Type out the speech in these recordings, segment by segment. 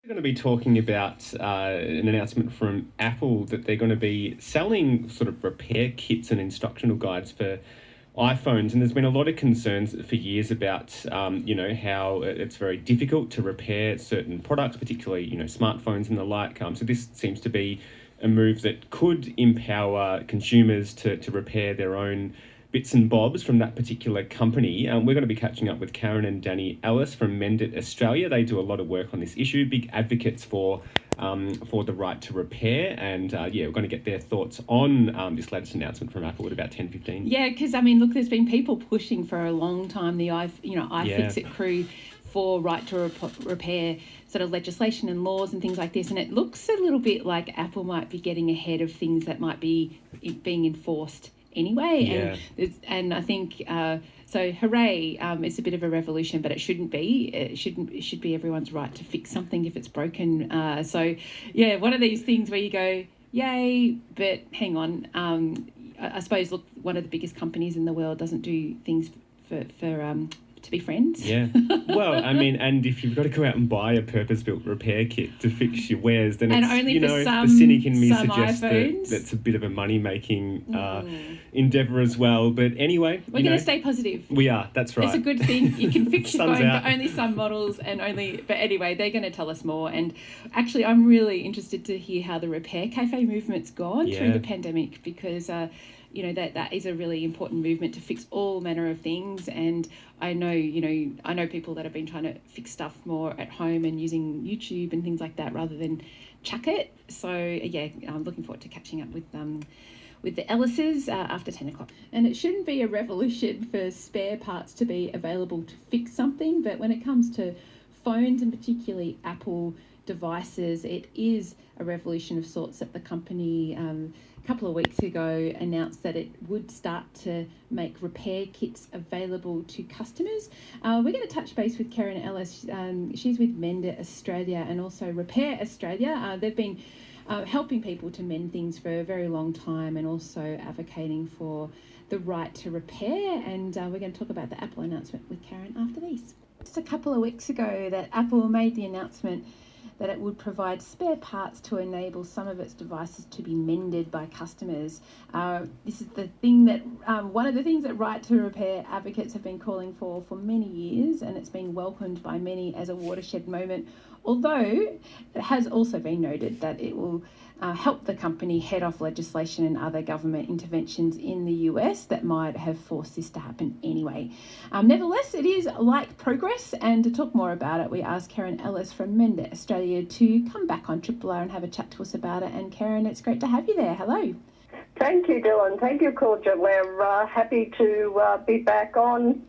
We're going to be talking about an announcement from Apple that they're going to be selling sort of repair kits and instructional guides for iPhones. And there's been a lot of concerns for years about, how it's very difficult to repair certain products, particularly, smartphones and the like. So this seems to be a move that could empower consumers to repair their own bits and bobs from that particular company. We're going to be catching up with Karen and Danny Ellis from Mend It Australia. They do a lot of work on this issue, big advocates for the right to repair. And we're going to get their thoughts on this latest announcement from Apple at about 10:15. Yeah, because look, there's been people pushing for a long time, the iFixit crew, for right to repair sort of legislation and laws and things like this. And it looks a little bit like Apple might be getting ahead of things that might be being enforced anyway. Yeah. And I think so hooray, it's a bit of a revolution, but it shouldn't be. It should be everyone's right to fix something if it's broken. One of these things where you go, yay, but hang on. I suppose, look, one of the biggest companies in the world doesn't do things for to be friends. Yeah. Well, and if you've got to go out and buy a purpose-built repair kit to fix your wares, then the cynic in me suggests that that's a bit of a money-making endeavour as well. But anyway, we're going to stay positive. We are. That's right. It's a good thing. You can fix your phone, but only some models, but anyway, they're going to tell us more. And actually, I'm really interested to hear how the repair cafe movement's gone through the pandemic, because that is a really important movement to fix all manner of things. And I know people that have been trying to fix stuff more at home and using YouTube and things like that rather than chuck it. So I'm looking forward to catching up with the Ellises after 10 o'clock. And it shouldn't be a revolution for spare parts to be available to fix something, but when it comes to phones and particularly Apple devices, it is a revolution of sorts that the company a couple of weeks ago announced that it would start to make repair kits available to customers. We're going to touch base with Karen Ellis. She's with Mend It Australia and also Repair Australia. They've been helping people to mend things for a very long time and also advocating for the right to repair. And we're going to talk about the Apple announcement with Karen after these. Just a couple of weeks ago that Apple made the announcement that it would provide spare parts to enable some of its devices to be mended by customers. This is the thing that one of the things that right to repair advocates have been calling for many years, and it's been welcomed by many as a watershed moment, although it has also been noted that it will help the company head off legislation and other government interventions in the US that might have forced this to happen anyway. Nevertheless, it is like progress, and to talk more about it, we asked Karen Ellis from Mend It Australia to come back on Triple R and have a chat to us about it. And Karen, it's great to have you there. Hello. Thank you, Dylan. Thank you, Claudia. We're happy to be back on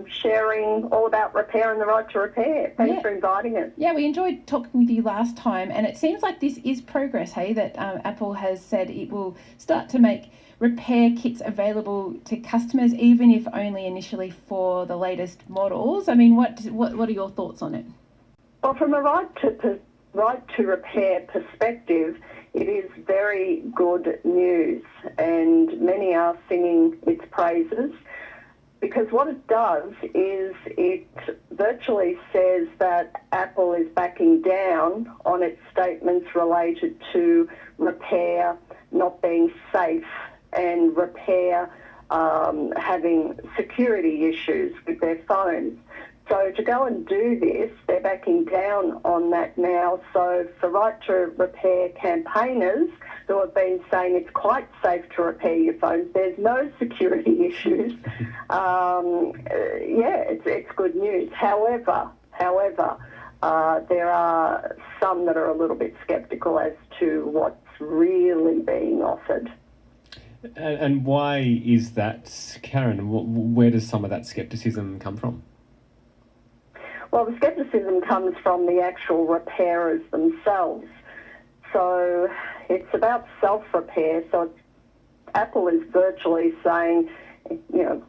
sharing all about repair and the right to repair. Thanks for inviting us. Yeah, we enjoyed talking with you last time, and it seems like this is progress, that Apple has said it will start to make repair kits available to customers, even if only initially for the latest models. What are your thoughts on it? Well, from a right to repair perspective, it is very good news, and many are singing its praises, because what it does is it virtually says that Apple is backing down on its statements related to repair not being safe and repair having security issues with their phones. So to go and do this, they're backing down on that now. So for right to repair campaigners who have been saying it's quite safe to repair your phones, there's no security issues, it's good news. However, there are some that are a little bit sceptical as to what's really being offered. And why is that, Karen? Where does some of that scepticism come from? Well, the scepticism comes from the actual repairers themselves. So it's about self-repair. So Apple is virtually saying,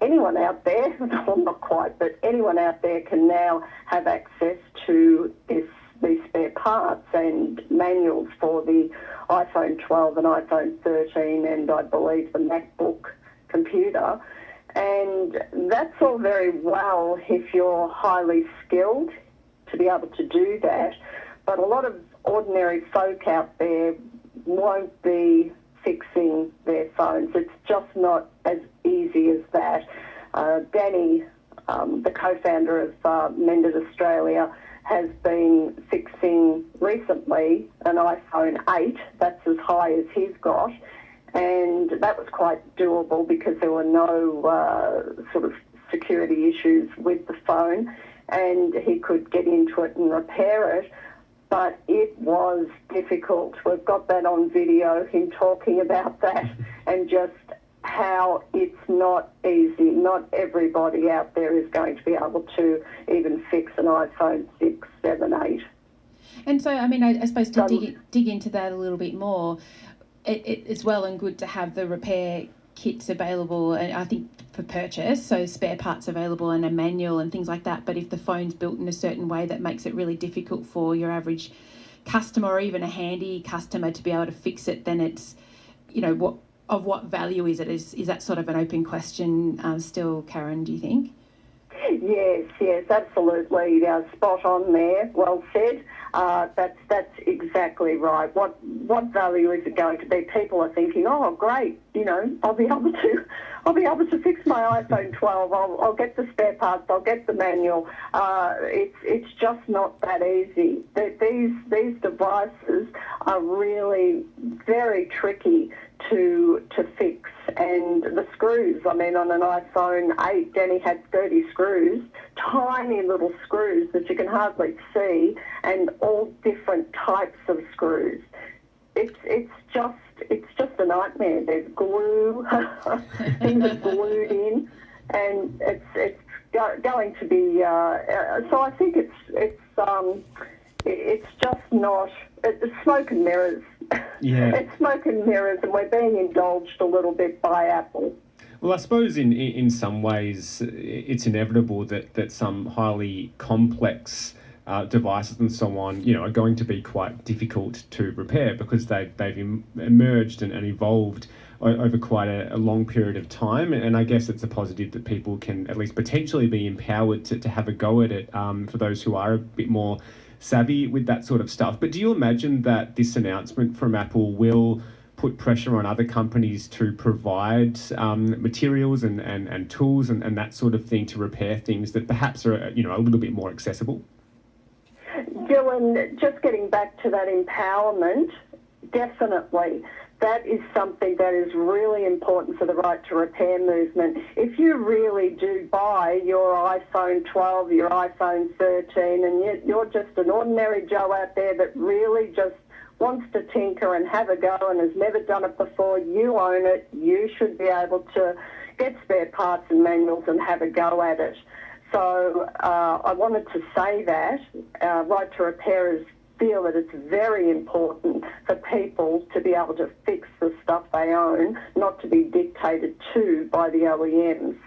anyone out there, well, not quite, but anyone out there can now have access to these spare parts and manuals for the iPhone 12 and iPhone 13 and I believe the MacBook computer. And that's all very well if you're highly skilled to be able to do that. but a lot of ordinary folk out there won't be fixing their phones. It's just not as easy as that. Danny, the co-founder of Mended Australia, has been fixing recently an iPhone 8. That's as high as he's got. And that was quite doable because there were no sort of security issues with the phone, and he could get into it and repair it. But it was difficult. We've got that on video, him talking about that, and just how it's not easy. Not everybody out there is going to be able to even fix an iPhone 6, 7, 8. And so, I mean, I suppose to dig into that a little bit more, it's well and good to have the repair kits available, and I think for purchase, so spare parts available and a manual and things like that. But if the phone's built in a certain way that makes it really difficult for your average customer or even a handy customer to be able to fix it, then it's, what value is it? Is that sort of an open question still, Karen, do you think? Yes, absolutely. Spot on there. Well said. That's exactly right. What value is it going to be? People are thinking, oh, great, I'll be able to fix my iPhone 12. I'll get the spare parts. I'll get the manual. It's just not that easy. These devices are really very tricky to fix, and the screws, I mean, on an iPhone 8, Danny had 30 screws, tiny little screws that you can hardly see, and all different types of screws. It's just a nightmare. There's glue, things are glued in, and it's going to be. So I think it's just not. It's smoke and mirrors. Yeah. It's smoke and mirrors, and we're being indulged a little bit by Apple. Well, I suppose in some ways it's inevitable that some highly complex devices and so on, are going to be quite difficult to repair because they've emerged and evolved over quite a long period of time. And I guess it's a positive that people can at least potentially be empowered to have a go at it for those who are a bit more savvy with that sort of stuff. But do you imagine that this announcement from Apple will put pressure on other companies to provide materials and tools and that sort of thing to repair things that perhaps are a little bit more accessible? Dylan, just getting back to that empowerment, definitely. That is something that is really important for the right to repair movement. If you really do buy your iPhone 12, your iPhone 13, and you're just an ordinary Joe out there that really just wants to tinker and have a go and has never done it before, you own it, you should be able to get spare parts and manuals and have a go at it. So I wanted to say that right to repairers feel that it's very important for people to be able to fix the stuff they own, not to be dictated to by the OEMs.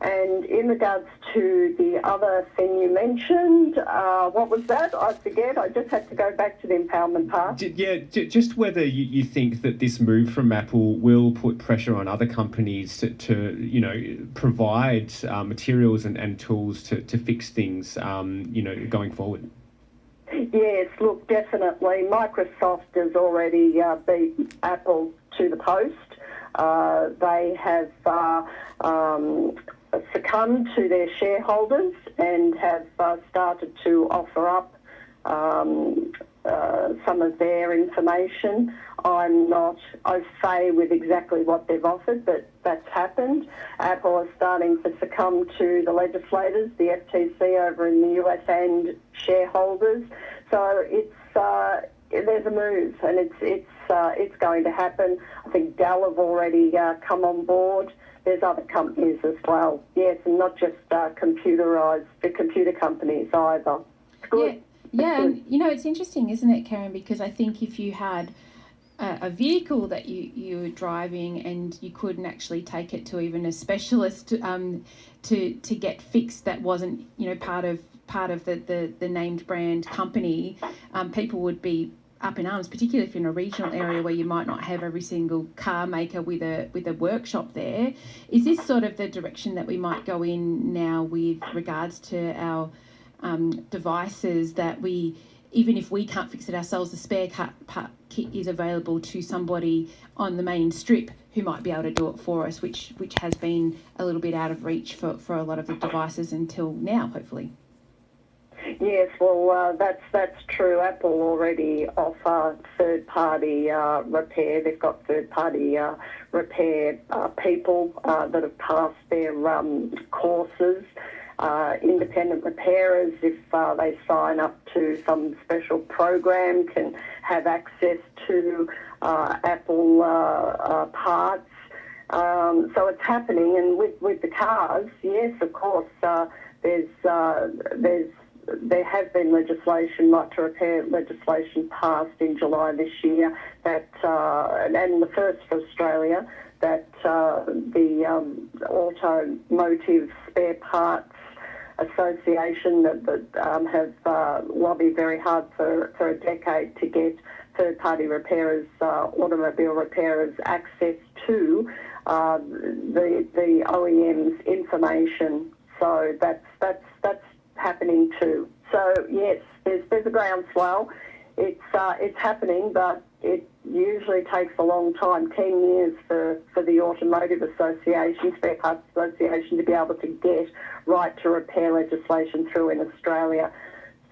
And in regards to the other thing you mentioned, what was that? I forget. I just had to go back to the empowerment part. Just whether you think that this move from Apple will put pressure on other companies to provide materials and tools to fix things, going forward. Yes, look, definitely. Microsoft has already beat Apple to the post. They have succumbed to their shareholders and have started to offer up some of their information. I'm not au fait with exactly what they've offered, but that's happened. Apple is starting to succumb to the legislators, the FTC over in the US, and shareholders. So there's a move, and it's going to happen. I think Dell have already come on board. There's other companies as well, yes, and not just the computer companies either. It's good. Yeah, and it's interesting, isn't it, Karen? Because I think if you had a vehicle that you were driving and you couldn't actually take it to even a specialist to get fixed, that wasn't part of the named brand company, people would be up in arms, particularly if you're in a regional area where you might not have every single car maker with a workshop there. Is this sort of the direction that we might go in now with regards to our devices, that we even if we can't fix it ourselves, the spare part kit is available to somebody on the main strip who might be able to do it for us, which has been a little bit out of reach for a lot of the devices until now, hopefully. Yes, well, that's true. Apple already offer third-party repair. They've got third-party repair people that have passed their courses. Independent repairers, if they sign up to some special program, can have access to Apple parts. So it's happening, and with the cars, yes, of course, there has been legislation, right to repair legislation passed in July this year, that and the first for Australia, that the Automotive Spare Parts Association that have lobbied very hard for a decade to get third-party repairers, automobile repairers, access to the OEM's information. So that's happening too. So yes, there's a groundswell. It's happening, but it usually takes a long time, 10 years for the Automotive Association, Spare Parts Association, to be able to get right to repair legislation through in Australia.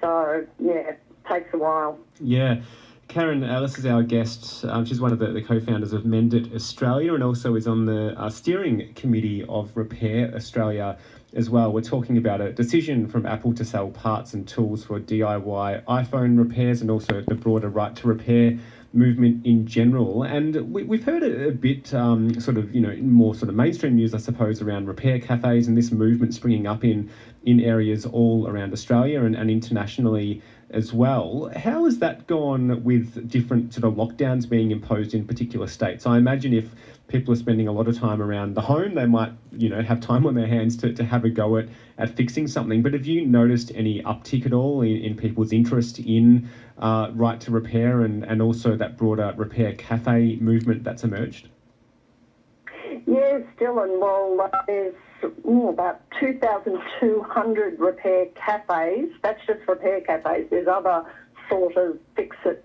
So yeah, it takes a while. Yeah. Karen Ellis is our guest. She's one of the co-founders of Mend It Australia and also is on the steering committee of Repair Australia as well. We're talking about a decision from Apple to sell parts and tools for DIY iPhone repairs and also the broader right to repair movement in general. And we've heard a bit more sort of mainstream news, I suppose, around repair cafes and this movement springing up in areas all around Australia and internationally as well. How has that gone with different sort of lockdowns being imposed in particular states? I imagine if people are spending a lot of time around the home, they might, have time on their hands to have a go at fixing something. But have you noticed any uptick at all in people's interest in right to repair and also that broader repair cafe movement that's emerged? Yes, Dylan. Well, there's about 2,200 repair cafes. That's just repair cafes. There's other sort of fix-it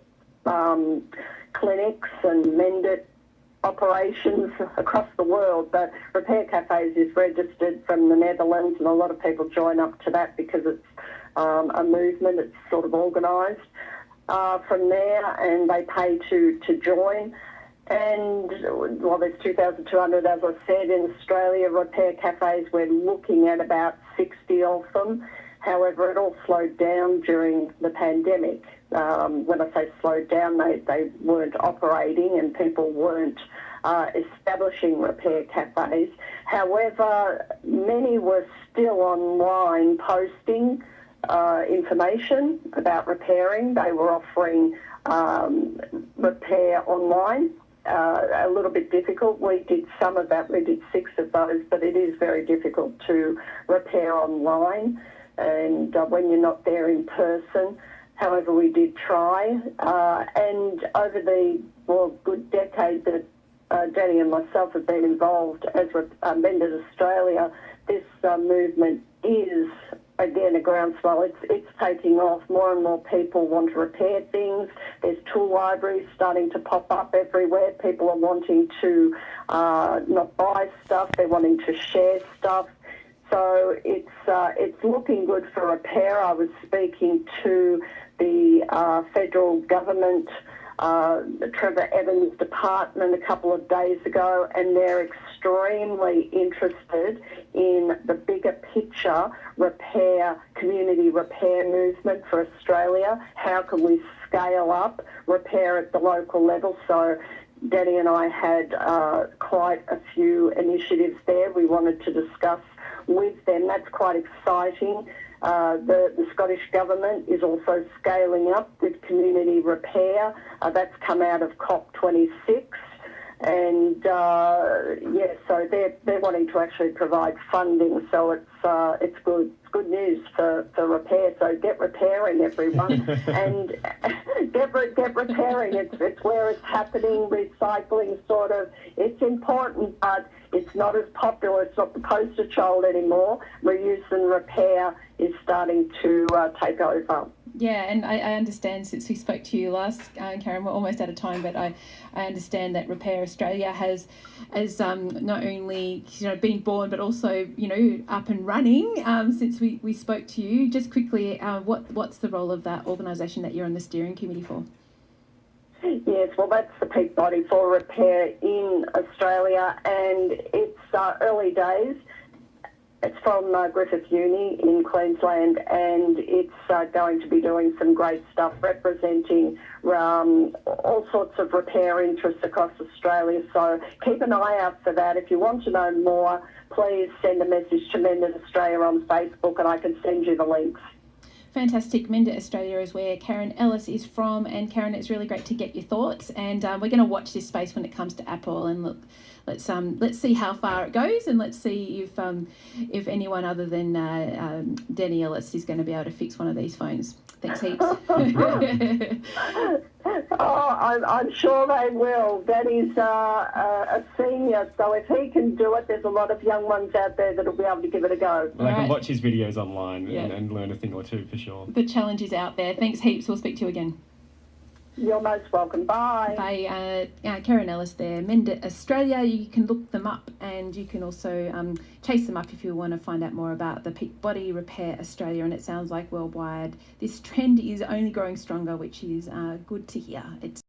clinics and mend-it operations across the world, but repair cafes is registered from the Netherlands, and a lot of people join up to that because it's a movement. It's sort of organised from there, and they pay to join. And, well, there's 2,200, as I said, in Australia, repair cafes. We're looking at about 60 of them. However, it all slowed down during the pandemic. When I say slowed down, they weren't operating and people weren't establishing repair cafes. However, many were still online posting information about repairing. They were offering repair online. A little bit difficult. We did some of that. We did 6 of those, but it is very difficult to repair online and when you're not there in person. However, we did try. And over the good decade that Danny and myself have been involved as Mend It Australia, this movement is, again, a groundswell. It's taking off. More and more people want to repair things. There's tool libraries starting to pop up everywhere. People are wanting to not buy stuff. They're wanting to share stuff. So it's looking good for repair. I was speaking to the federal government, Trevor Evans' department a couple of days ago, and they're extremely interested in the bigger picture community repair movement for Australia. How can we scale up repair at the local level? So Danny and I had quite a few initiatives there we wanted to discuss with them. That's quite exciting. The Scottish Government is also scaling up with community repair. That's come out of COP26. And, so they're wanting to actually provide funding. So it's good. It's good news for repair. So get repairing, everyone. And get repairing. It's where it's happening. Recycling it's important, but it's not as popular. It's not the poster child anymore. Reuse and repair is starting to take over. Yeah, and I understand since we spoke to you last, Karen, we're almost out of time, but I understand that Repair Australia has not only been born but also up and running since we spoke to you. Just quickly, what's the role of that organisation that you're on the steering committee for? Yes, well, that's the peak body for repair in Australia, and it's early days. It's from Griffith Uni in Queensland, and it's going to be doing some great stuff representing all sorts of repair interests across Australia. So keep an eye out for that. If you want to know more, please send a message to Mended Australia on Facebook, and I can send you the links. Fantastic. Mended Australia is where Karen Ellis is from, and Karen, it's really great to get your thoughts, and we're going to watch this space when it comes to Apple, and look, let's see how far it goes, and let's see if anyone other than Denny Ellis is going to be able to fix one of these phones. Thanks heaps. I'm sure they will. Danny's a senior, so if he can do it, there's a lot of young ones out there that'll be able to give it a go. Well, they can watch his videos online and learn a thing or two for sure. The challenge is out there. Thanks heaps. We'll speak to you again. You're most welcome. Bye. Bye. Karen Ellis there, Mended Australia. You can look them up, and you can also chase them up if you want to find out more about the peak body Repair Australia. And it sounds like worldwide this trend is only growing stronger, which is good to hear. It's